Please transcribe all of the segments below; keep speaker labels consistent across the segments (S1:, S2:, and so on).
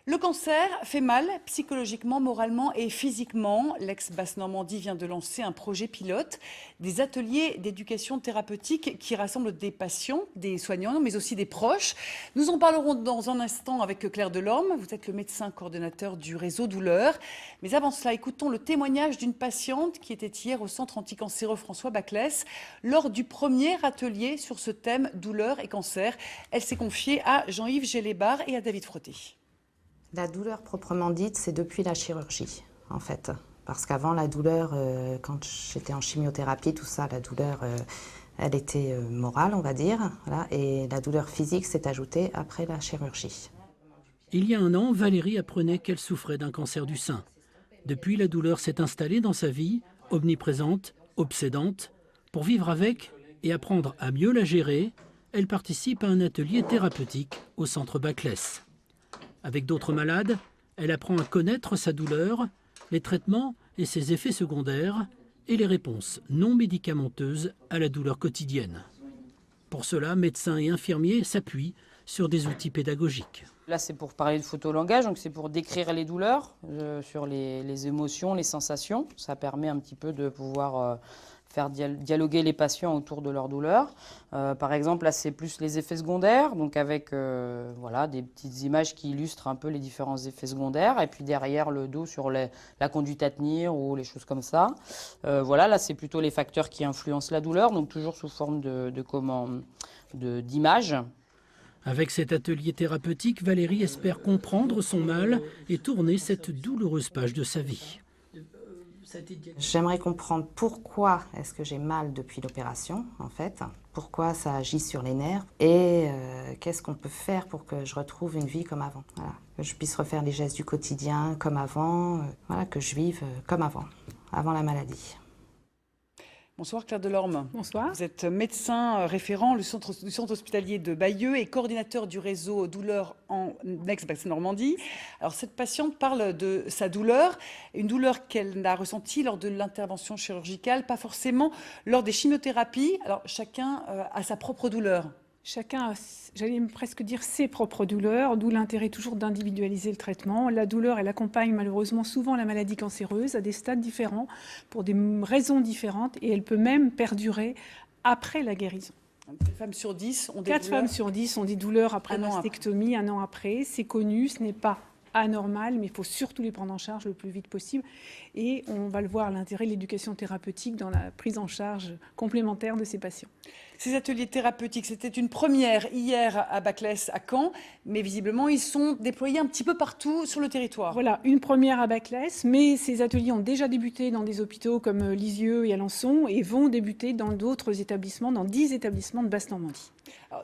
S1: Le cancer fait mal psychologiquement, moralement et physiquement. L'ex-Basse-Normandie vient de lancer un projet pilote, des ateliers d'éducation thérapeutique qui rassemblent des patients, des soignants, mais aussi des proches. Nous en parlerons dans un instant avec Claire Delorme. Vous êtes le médecin coordonnateur du réseau Douleur. Mais avant cela, écoutons le témoignage d'une patiente qui était hier au centre anticancéreux François Baclès lors du premier atelier sur ce thème douleur et cancer. Elle s'est confiée à Jean-Yves Gélébar et à David Frotté.
S2: La douleur proprement dite, c'est depuis la chirurgie, en fait. Parce qu'avant, la douleur, quand j'étais en chimiothérapie, tout ça, la douleur, elle était morale, on va dire. Voilà, et la douleur physique s'est ajoutée après la chirurgie.
S3: Il y a un an, Valérie apprenait qu'elle souffrait d'un cancer du sein. Depuis, la douleur s'est installée dans sa vie, omniprésente, obsédante. Pour vivre avec et apprendre à mieux la gérer, elle participe à un atelier thérapeutique au centre Baclès. Avec d'autres malades, elle apprend à connaître sa douleur, les traitements et ses effets secondaires et les réponses non médicamenteuses à la douleur quotidienne. Pour cela, médecins et infirmiers s'appuient sur des outils pédagogiques.
S4: Là, c'est pour parler de photolangage, donc c'est pour décrire les douleurs, sur les émotions, les sensations. Ça permet un petit peu de pouvoir faire dialoguer les patients autour de leur douleur. Par exemple, là, c'est plus les effets secondaires, donc avec voilà, des petites images qui illustrent un peu les différents effets secondaires. Et puis derrière le dos sur la conduite à tenir ou les choses comme ça. Voilà, là, c'est plutôt les facteurs qui influencent la douleur, donc toujours sous forme d'images.
S3: Avec cet atelier thérapeutique, Valérie espère comprendre son mal et tourner cette douloureuse page de sa vie.
S2: J'aimerais comprendre pourquoi est-ce que j'ai mal depuis l'opération, en fait, pourquoi ça agit sur les nerfs et qu'est-ce qu'on peut faire pour que je retrouve une vie comme avant. Voilà. Que je puisse refaire les gestes du quotidien comme avant, voilà, que je vive comme avant la maladie.
S1: Bonsoir Claire Delorme.
S5: Bonsoir.
S1: Vous êtes médecin référent du centre hospitalier de Bayeux et coordinateur du réseau Douleur en ex-Basse-Normandie. Alors cette patiente parle de sa douleur, une douleur qu'elle n'a ressentie lors de l'intervention chirurgicale, pas forcément lors des chimiothérapies. Alors chacun a sa propre douleur.
S5: Chacun a, j'allais presque dire, ses propres douleurs, d'où l'intérêt toujours d'individualiser le traitement. La douleur, elle accompagne malheureusement souvent la maladie cancéreuse à des stades différents, pour des raisons différentes, et elle peut même perdurer après la guérison.
S1: 4 femmes sur 10 ont des douleurs.
S5: 4 femmes sur 10 ont des douleurs après mastectomie, un an après. C'est connu, ce n'est pas anormal, mais il faut surtout les prendre en charge le plus vite possible. Et on va le voir, l'intérêt de l'éducation thérapeutique dans la prise en charge complémentaire de ces patients.
S1: Ces ateliers thérapeutiques, c'était une première hier à Baclès, à Caen, mais visiblement, ils sont déployés un petit peu partout sur le territoire.
S5: Voilà, une première à Baclès, mais ces ateliers ont déjà débuté dans des hôpitaux comme Lisieux et Alençon et vont débuter dans d'autres établissements, dans 10 établissements de Basse-Normandie.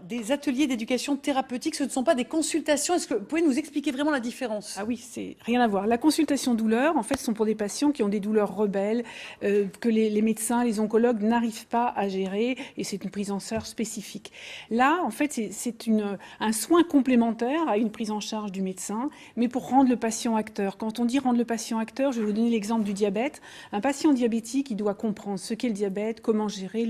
S1: Des ateliers d'éducation thérapeutique, ce ne sont pas des consultations. Est-ce que vous pouvez nous expliquer vraiment la différence?
S5: Ah oui, c'est rien à voir. La consultation douleur, en fait, sont pour des patients qui ont des douleurs rebelles, que les médecins, les oncologues n'arrivent pas à gérer, et c'est une prise en charge spécifique. Là, en fait, c'est un soin complémentaire à une prise en charge du médecin, mais pour rendre le patient acteur. Quand on dit rendre le patient acteur, je vais vous donner l'exemple du diabète. Un patient diabétique, il doit comprendre ce qu'est le diabète, comment gérer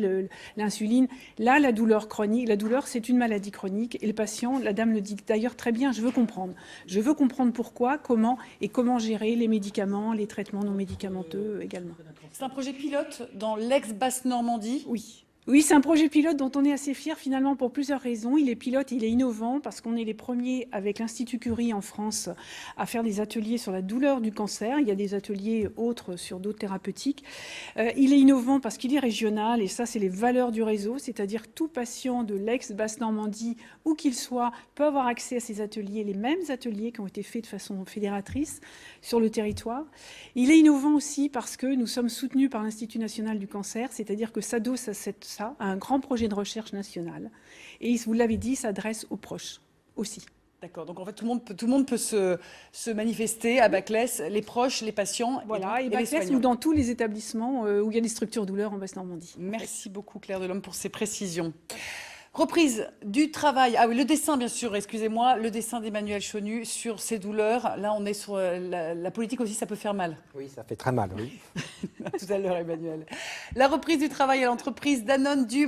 S5: l'insuline. Là, la douleur chronique, la douleur, c'est une maladie chronique, et le patient, la dame le dit d'ailleurs très bien, je veux comprendre. Je veux comprendre pourquoi, comment et comment gérer les médicaments, les traitements non médicamenteux également.
S1: C'est un projet pilote dans l'ex-Basse-Normandie?
S5: Oui. Oui, c'est un projet pilote dont on est assez fiers finalement pour plusieurs raisons. Il est pilote, il est innovant parce qu'on est les premiers avec l'Institut Curie en France à faire des ateliers sur la douleur du cancer. Il y a des ateliers autres sur d'autres thérapeutiques. Il est innovant parce qu'il est régional et ça, c'est les valeurs du réseau, c'est-à-dire tout patient de l'ex-Basse-Normandie, où qu'il soit, peut avoir accès à ces ateliers, les mêmes ateliers qui ont été faits de façon fédératrice sur le territoire. Il est innovant aussi parce que nous sommes soutenus par l'Institut national du cancer, c'est-à-dire que s'adosse à un grand projet de recherche national. Et vous l'avez dit, s'adresse aux proches aussi.
S1: D'accord, donc en fait tout le monde peut se manifester à Baclès, les proches, les patients,
S5: voilà, et
S1: les soignants.
S5: ou dans tous les établissements où il y a des structures douleurs en Basse-Normandie.
S1: Merci beaucoup Claire Delorme pour ces précisions. Reprise du travail. Ah oui, le dessin, bien sûr, excusez-moi, le dessin d'Emmanuel Chonu sur ces douleurs. Là, on est sur la politique aussi, ça peut faire mal.
S6: Oui, ça fait très mal, oui.
S1: À tout à l'heure, Emmanuel. La reprise du travail à l'entreprise Danone du